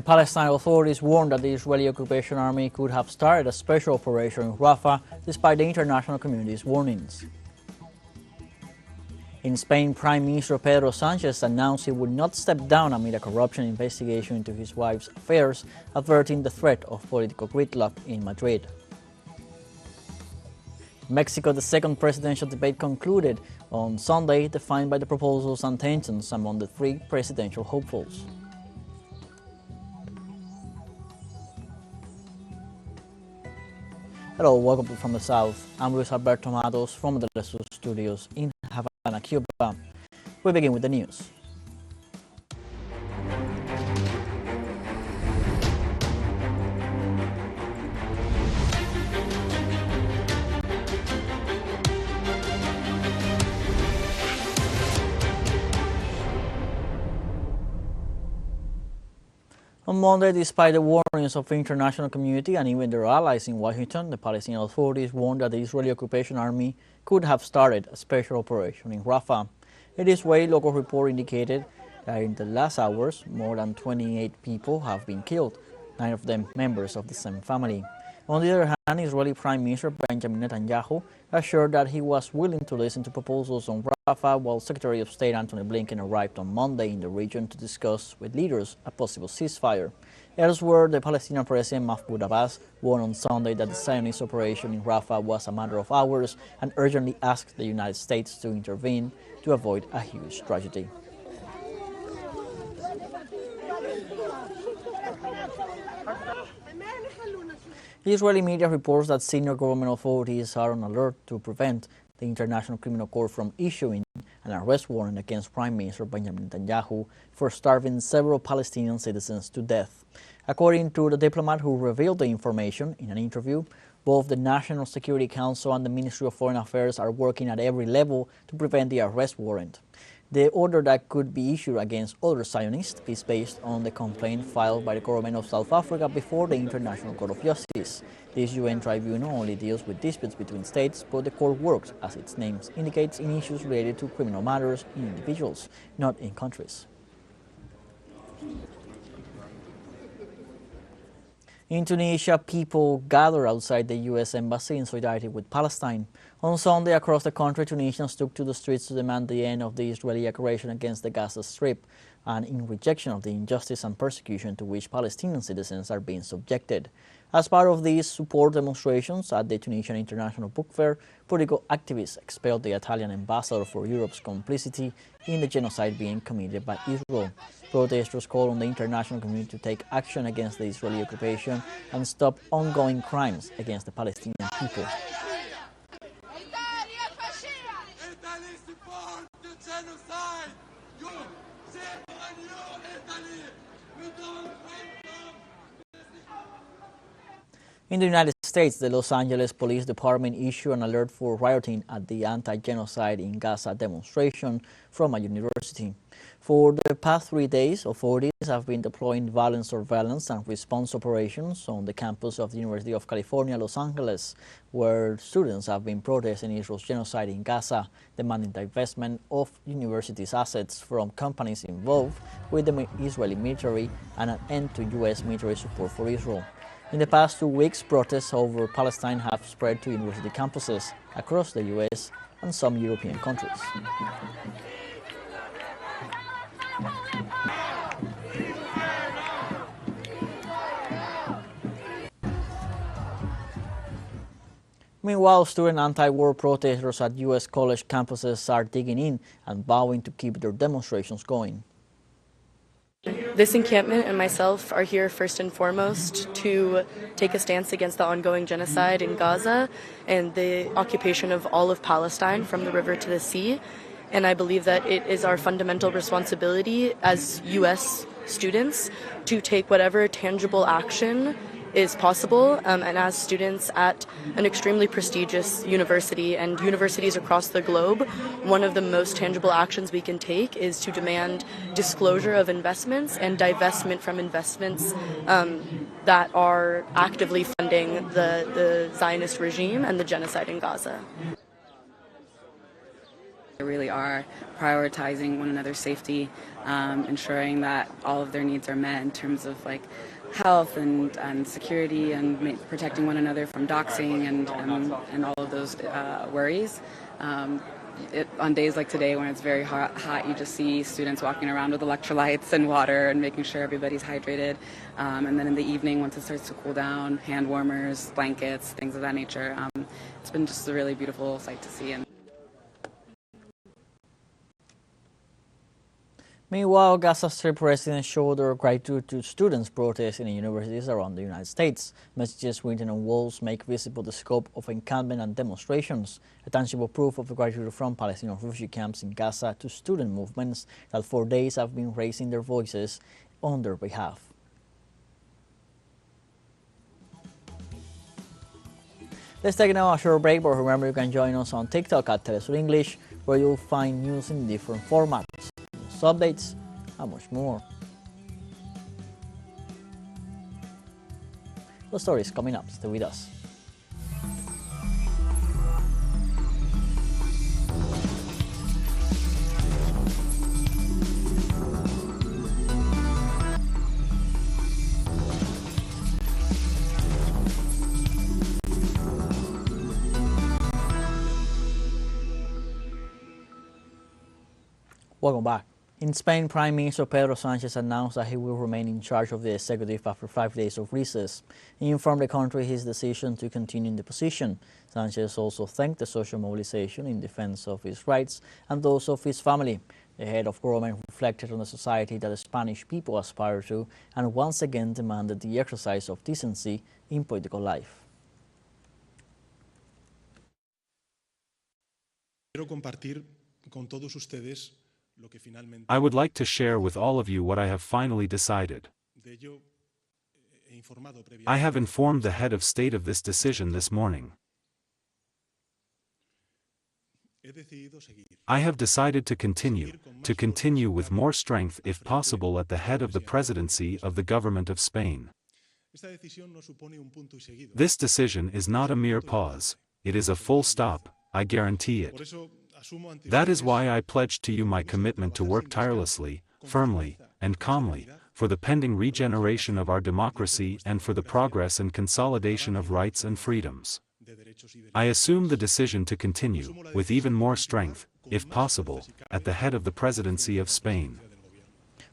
Palestinian authorities warned that the Israeli occupation army could have started a special operation in Rafah despite the international community's warnings. In Spain, Prime Minister Pedro Sanchez announced he would not step down amid a corruption investigation into his wife's affairs, averting the threat of political gridlock in Madrid. In Mexico, the second presidential debate concluded on Sunday, defined by the proposals and tensions among the three presidential hopefuls. Hello, welcome from the South. I'm Luis Alberto Matos from the teleSUR studios in Havana, Cuba. We begin with the news. On Monday, despite the warnings of the international community and even their allies in Washington, the Palestinian authorities warned that the Israeli occupation army could have started a special operation in Rafah. In this way, local report indicated that in the last hours, more than 28 people have been killed, 9 of them members of the same family. On the other hand, Israeli Prime Minister Benjamin Netanyahu assured that he was willing to listen to proposals on Rafah, while Secretary of State Antony Blinken arrived on Monday in the region to discuss with leaders a possible ceasefire. Elsewhere, the Palestinian President Mahmoud Abbas warned on Sunday that the Zionist operation in Rafah was a matter of hours and urgently asked the United States to intervene to avoid a huge tragedy. The Israeli media reports that senior government authorities are on alert to prevent the International Criminal Court from issuing an arrest warrant against Prime Minister Benjamin Netanyahu for starving several Palestinian citizens to death. According to the diplomat who revealed the information in an interview, both the National Security Council and the Ministry of Foreign Affairs are working at every level to prevent the arrest warrant. The order that could be issued against other Zionists is based on the complaint filed by the government of South Africa before the International Court of Justice. This UN tribunal only deals with disputes between states, but the court works, as its name indicates, in issues related to criminal matters in individuals, not in countries. In Tunisia, people gathered outside the U.S. Embassy in solidarity with Palestine. On Sunday, across the country, Tunisians took to the streets to demand the end of the Israeli aggression against the Gaza Strip and in rejection of the injustice and persecution to which Palestinian citizens are being subjected. As part of these support demonstrations at the Tunisian International Book Fair, political activists expelled the Italian ambassador for Europe's complicity in the genocide being committed by Israel. Protesters called on the international community to take action against the Israeli occupation and stop ongoing crimes against the Palestinian people. In the United States, the Los Angeles Police Department issued an alert for rioting at the anti-genocide in Gaza demonstration from a university. For the past 3 days, authorities have been deploying violence surveillance and response operations on the campus of the University of California, Los Angeles, where students have been protesting Israel's genocide in Gaza, demanding divestment of university's assets from companies involved with the Israeli military and an end to U.S. military support for Israel. In the past 2 weeks, protests over Palestine have spread to university campuses across the U.S. and some European countries. Meanwhile, student anti-war protesters at U.S. college campuses are digging in and vowing to keep their demonstrations going. This encampment and myself are here first and foremost to take a stance against the ongoing genocide in Gaza and the occupation of all of Palestine from the river to the sea. And I believe that it is our fundamental responsibility as U.S. students to take whatever tangible action is possible, and as students at an extremely prestigious university and universities across the globe, one of the most tangible actions we can take is to demand disclosure of investments and divestment from investments that are actively funding the Zionist regime and the genocide in Gaza. They really are prioritizing one another's safety, ensuring that all of their needs are met in terms of like health and security and protecting one another from doxing and all of those worries. On days like today when it's very hot, you just see students walking around with electrolytes and water and making sure everybody's hydrated. And then in the evening, once it starts to cool down, hand warmers, blankets, things of that nature. It's been just a really beautiful sight to see. Meanwhile, Gaza Strip residents showed their gratitude to students protesting in universities around the United States. Messages written on walls make visible the scope of encampment and demonstrations, a tangible proof of the gratitude from Palestinian refugee camps in Gaza to student movements that for days have been raising their voices on their behalf. Let's take now a short break, but remember you can join us on TikTok at teleSUR English, where you'll find news in different formats, updates, and much more. The story is coming up. Stay with us. Welcome back. In Spain, Prime Minister Pedro Sanchez announced that he will remain in charge of the executive after 5 days of recess. He informed the country his decision to continue in the position. Sanchez also thanked the social mobilization in defense of his rights and those of his family. The head of government reflected on the society that the Spanish people aspire to and once again demanded the exercise of decency in political life. I would like to share with all of you what I have finally decided. I have informed the head of state of this decision this morning. I have decided to continue with more strength if possible at the head of the presidency of the government of Spain. This decision is not a mere pause, it is a full stop, I guarantee it. That is why I pledged to you my commitment to work tirelessly, firmly, and calmly, for the pending regeneration of our democracy and for the progress and consolidation of rights and freedoms. I assume the decision to continue, with even more strength, if possible, at the head of the presidency of Spain.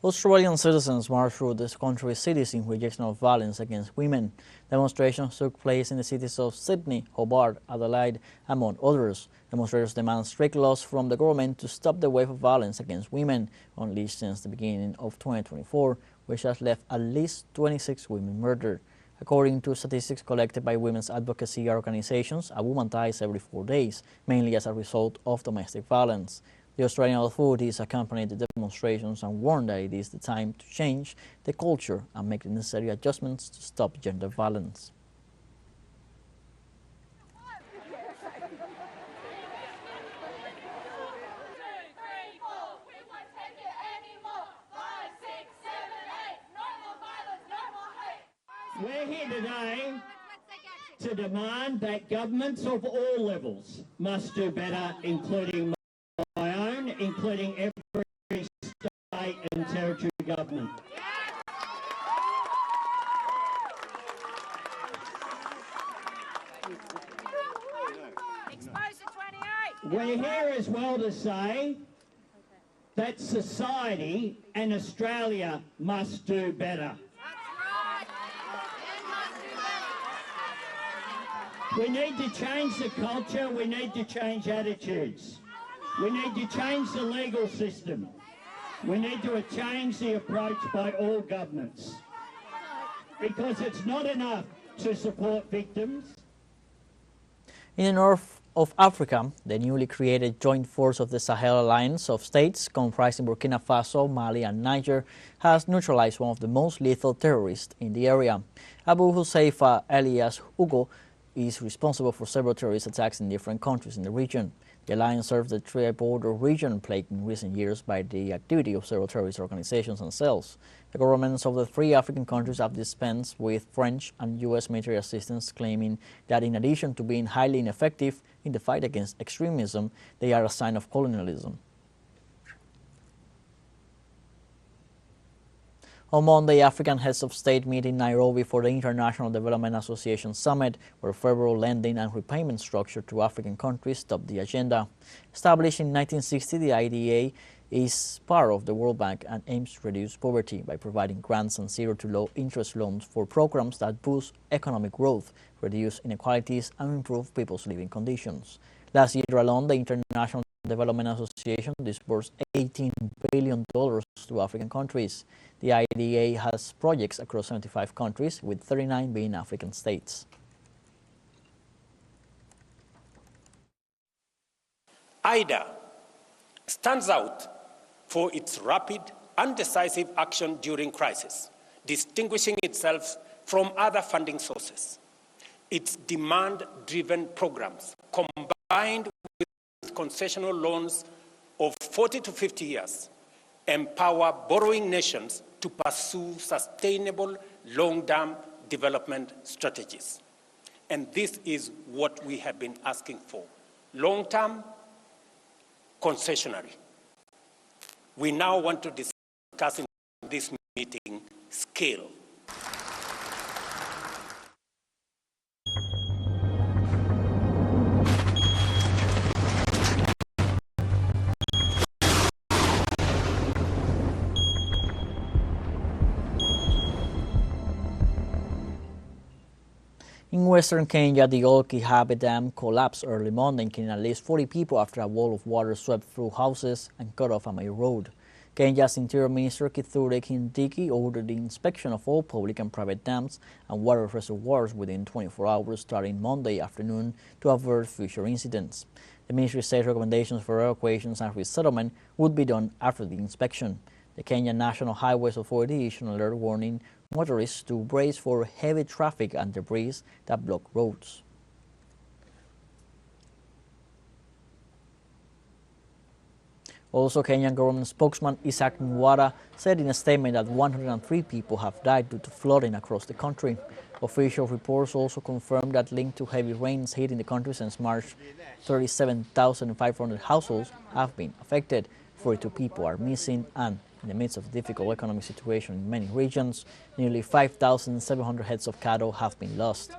Australian citizens marched through this country's cities in rejection of violence against women. Demonstrations took place in the cities of Sydney, Hobart, Adelaide, among others. Demonstrators demand strict laws from the government to stop the wave of violence against women, unleashed since the beginning of 2024, which has left at least 26 women murdered. According to statistics collected by women's advocacy organizations, a woman dies every 4 days, mainly as a result of domestic violence. The Australian authorities accompanied the demonstrations and warned that it is the time to change the culture and make the necessary adjustments to stop gender violence. We're here today to demand that governments of all levels must do better, including including every state and territory government. We're here as well to say that society and Australia must do better. We need to change the culture, we need to change attitudes. We need to change the legal system. We need to change the approach by all governments. Because it's not enough to support victims. In the north of Africa, the newly created Joint Force of the Sahel Alliance of States, comprising Burkina Faso, Mali and Niger, has neutralized one of the most lethal terrorists in the area. Abu Huzaifa Elias Hugo is responsible for several terrorist attacks in different countries in the region. The alliance serves the tri-border region plagued in recent years by the activity of several terrorist organizations and cells. The governments of the three African countries have dispensed with French and U.S. military assistance, claiming that in addition to being highly ineffective in the fight against extremism, they are a sign of colonialism. On Monday, African heads of state meet in Nairobi for the International Development Association Summit, where federal lending and repayment structure to African countries top the agenda. Established in 1960, the IDA is part of the World Bank and aims to reduce poverty by providing grants and zero to low interest loans for programs that boost economic growth, reduce inequalities, and improve people's living conditions. Last year alone, the International Development Association disbursed $18 billion to African countries. The IDA has projects across 75 countries, with 39 being African states. IDA stands out for its rapid and decisive action during crisis, distinguishing itself from other funding sources. Its demand-driven programs, combined with concessional loans of 40 to 50 years, empower borrowing nations to pursue sustainable long-term development strategies. And this is what we have been asking for: long-term, concessionary. We now want to discuss in this meeting scale. In western Kenya, the old Kihabe Dam collapsed early Monday, killing at least 40 people after a wall of water swept through houses and cut off a main road. Kenya's Interior Minister Kithure Kindiki ordered the inspection of all public and private dams and water reservoirs within 24 hours starting Monday afternoon to avert future incidents. The ministry says recommendations for evacuations and resettlement would be done after the inspection. The Kenya National Highways Authority issued an alert warning motorists to brace for heavy traffic and debris that block roads. Also, Kenyan government spokesman Isaac Nwara said in a statement that 103 people have died due to flooding across the country. Official reports also confirmed that linked to heavy rains hitting the country since March, 37,500 households have been affected, 42 people are missing, and in the midst of a difficult economic situation in many regions, nearly 5,700 heads of cattle have been lost.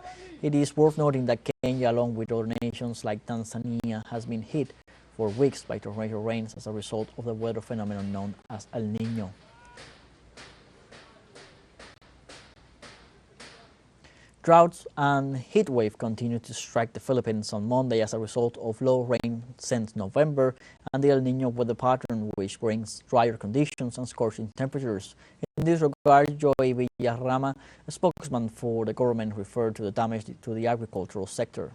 It is worth noting that Kenya, along with other nations like Tanzania, has been hit for weeks by torrential rains as a result of the weather phenomenon known as El Niño. Droughts and heat wave continued to strike the Philippines on Monday as a result of low rain since November and the El Niño weather pattern, which brings drier conditions and scorching temperatures. In this regard, Joy Villarrama, a spokesman for the government, referred to the damage to the agricultural sector.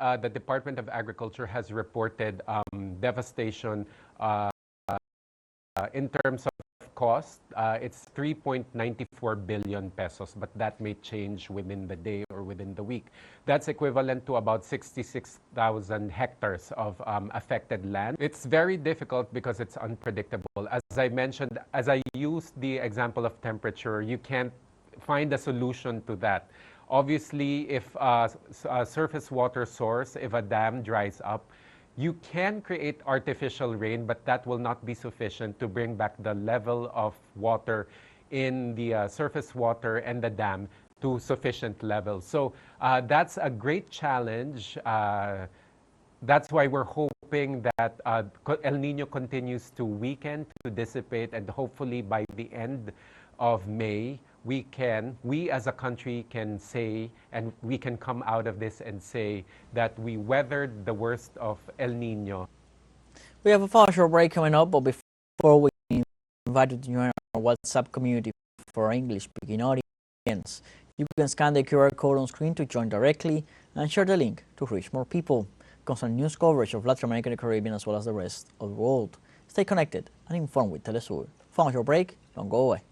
The Department of Agriculture has reported devastation in terms of cost. It's 3.94 billion pesos, but that may change within the day or within the week. That's equivalent to about 66,000 hectares of affected land. It's very difficult because it's unpredictable. As I mentioned, as I used the example of temperature, you can't find a solution to that. Obviously, if a surface water source, if a dam dries up, you can create artificial rain, but that will not be sufficient to bring back the level of water in the surface water and the dam to sufficient levels. So that's a great challenge. That's why we're hoping that El Niño continues to weaken, to dissipate, and hopefully by the end of May, we as a country can say, and we can come out of this and say that we weathered the worst of El Niño. We have a short break coming up, but before we invite you to join our WhatsApp community for our English-speaking audience, you can scan the QR code on screen to join directly and share the link to reach more people. Constant news coverage of Latin America and the Caribbean as well as the rest of the world. Stay connected and informed with teleSUR. Short break, don't go away.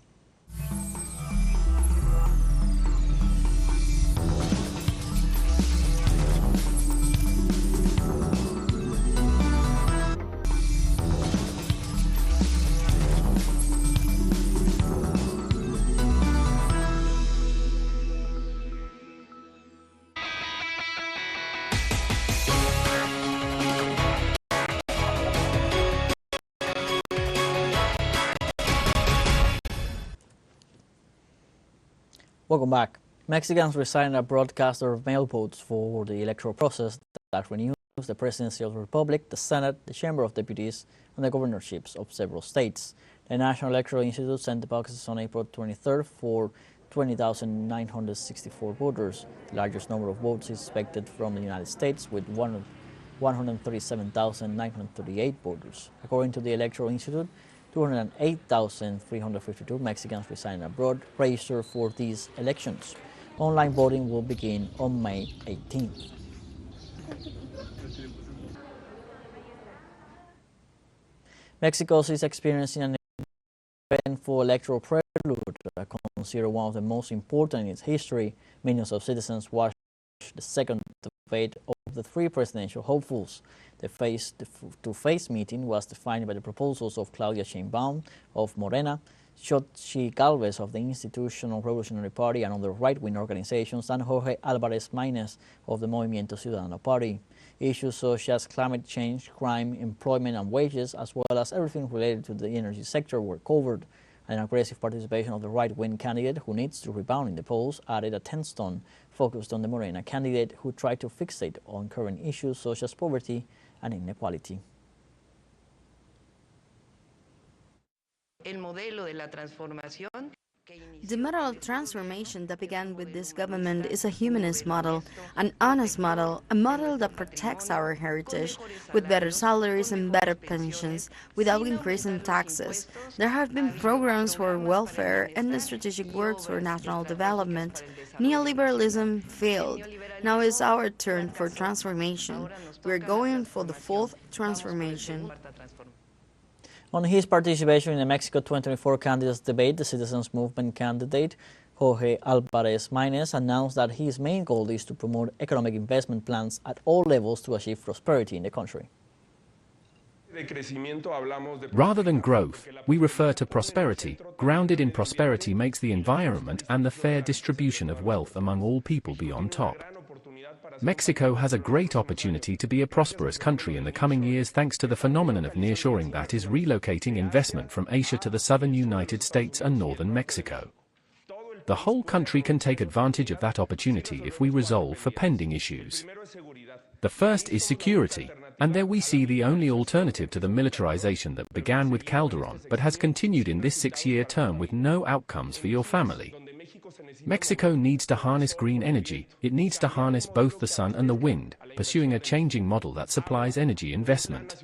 Welcome back. Mexicans residing abroad cast their mail votes for the electoral process that renews the presidency of the Republic, the Senate, the Chamber of Deputies, and the governorships of several states. The National Electoral Institute sent the boxes on April 23rd for 20,964 voters. The largest number of votes is expected from the United States, with 137,938 voters. According to the Electoral Institute, 208,352 Mexicans residing abroad registered for these elections. Online voting will begin on May 18th. Mexico is experiencing an eventful electoral prelude, considered one of the most important in its history. Millions of citizens watched the second debate of the three presidential hopefuls. The face-to-face meeting was defined by the proposals of Claudia Sheinbaum of Morena, Xochitl Gálvez of the Institutional Revolutionary Party and other right-wing organizations, and Jorge Álvarez Maínez of the Movimiento Ciudadano Party. Issues such as climate change, crime, employment and wages, as well as everything related to the energy sector were covered. An aggressive participation of the right-wing candidate, who needs to rebound in the polls, added a 10th tone focused on the Morena candidate, who tried to fixate on current issues such as poverty and inequality. El modelo de la transformación. The model of transformation that began with this government is a humanist model, an honest model, a model that protects our heritage, with better salaries and better pensions, without increasing taxes. There have been programs for welfare and strategic works for national development. Neoliberalism failed. Now it's our turn for transformation. We're going for the fourth transformation. On his participation in the Mexico 2024 candidates debate, the Citizens Movement candidate, Jorge Álvarez Maínez, announced that his main goal is to promote economic investment plans at all levels to achieve prosperity in the country. Rather than growth, we refer to prosperity. Grounded in prosperity makes the environment and the fair distribution of wealth among all people be on top. Mexico has a great opportunity to be a prosperous country in the coming years thanks to the phenomenon of nearshoring that is relocating investment from Asia to the southern United States and northern Mexico. The whole country can take advantage of that opportunity if we resolve for pending issues. The first is security, and there we see the only alternative to the militarization that began with Calderon but has continued in this 6-year term with no outcomes for your family. Mexico needs to harness green energy. It needs to harness both the sun and the wind, pursuing a changing model that supplies energy investment.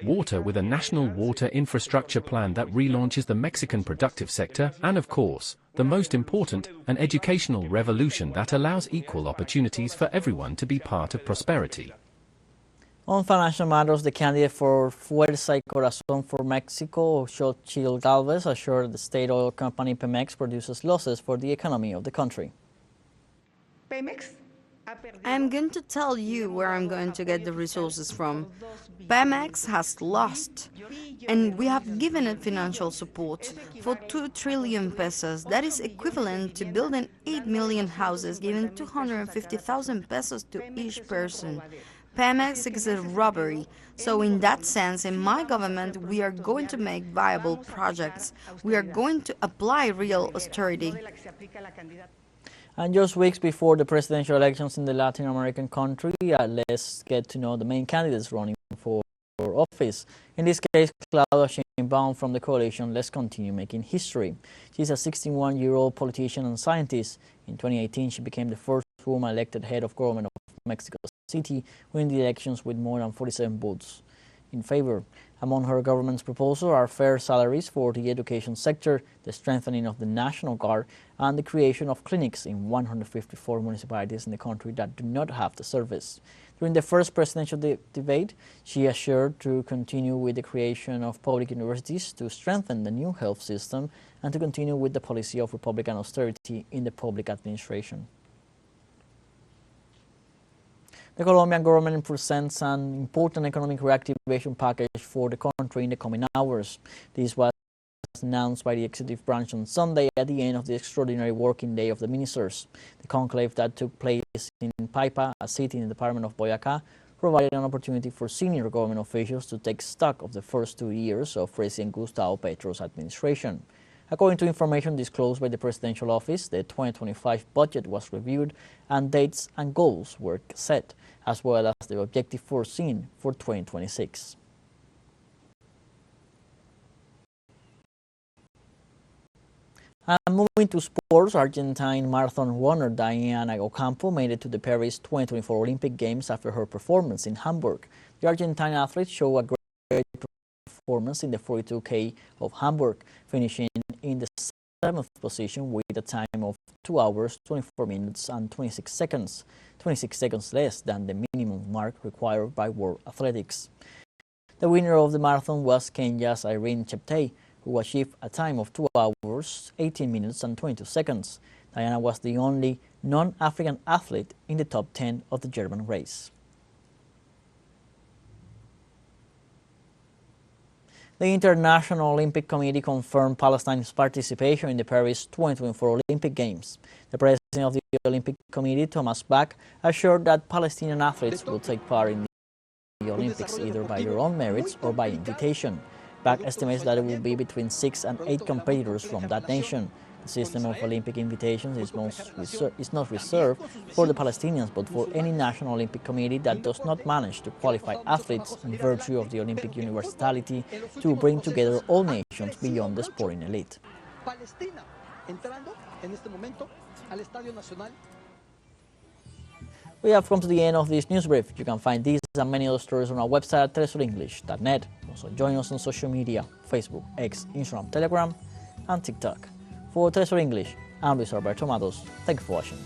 Water, with a national water infrastructure plan that relaunches the Mexican productive sector, and of course, the most important, an educational revolution that allows equal opportunities for everyone to be part of prosperity. On financial matters, the candidate for Fuerza y Corazón for Mexico, Xochitl Gálvez, assured the state oil company Pemex produces losses for the economy of the country. I'm going to tell you where I'm going to get the resources from. Pemex has lost, and we have given it financial support for 2 trillion pesos. That is equivalent to building 8 million houses, giving 250,000 pesos to each person. Pemex is a robbery. So in that sense, in my government, we are going to make viable projects. We are going to apply real austerity. And just weeks before the presidential elections in the Latin American country, let's get to know the main candidates running for office. In this case, Claudia Sheinbaum from the coalition Let's Continue Making History. She's a 61-year-old politician and scientist. In 2018, she became the first woman elected head of government of Mexico City, winning the elections with more than 47 votes in favor. Among her government's proposals are fair salaries for the education sector, the strengthening of the National Guard, and the creation of clinics in 154 municipalities in the country that do not have the service. During the first presidential debate, she assured to continue with the creation of public universities, to strengthen the new health system, and to continue with the policy of Republican austerity in the public administration. The Colombian government presents an important economic reactivation package for the country in the coming hours. This was announced by the executive branch on Sunday at the end of the extraordinary working day of the ministers. The conclave that took place in Paipa, a city in the department of Boyacá, provided an opportunity for senior government officials to take stock of the first 2 years of President Gustavo Petro's administration. According to information disclosed by the Presidential Office, the 2025 budget was reviewed and dates and goals were set, as well as the objective foreseen for 2026. And moving to sports, Argentine marathon runner Diana Ocampo made it to the Paris 2024 Olympic Games after her performance in Hamburg. The Argentine athlete showed a great performance in the 42K of Hamburg, finishing in the 7th position with a time of 2 hours, 24 minutes and 26 seconds less than the minimum mark required by World Athletics. The winner of the marathon was Kenya's Irene Cheptei, who achieved a time of 2 hours, 18 minutes and 22 seconds. Diana was the only non-African athlete in the top 10 of the German race. The International Olympic Committee confirmed Palestine's participation in the Paris 2024 Olympic Games. The president of the Olympic Committee, Thomas Bach, assured that Palestinian athletes will take part in the Olympics either by their own merits or by invitation. Bach estimates that it will be between 6 and 8 competitors from that nation. The system of Olympic invitations is not reserved for the Palestinians, but for any national Olympic committee that does not manage to qualify athletes in virtue of the Olympic universality to bring together all nations beyond the sporting elite. We have come to the end of this news brief. You can find these and many other stories on our website at telesurenglish.net. Also join us on social media, Facebook, X, Instagram, Telegram, and TikTok. For TeleSUR English, I'm Luis Alberto Matos. Thank you for watching.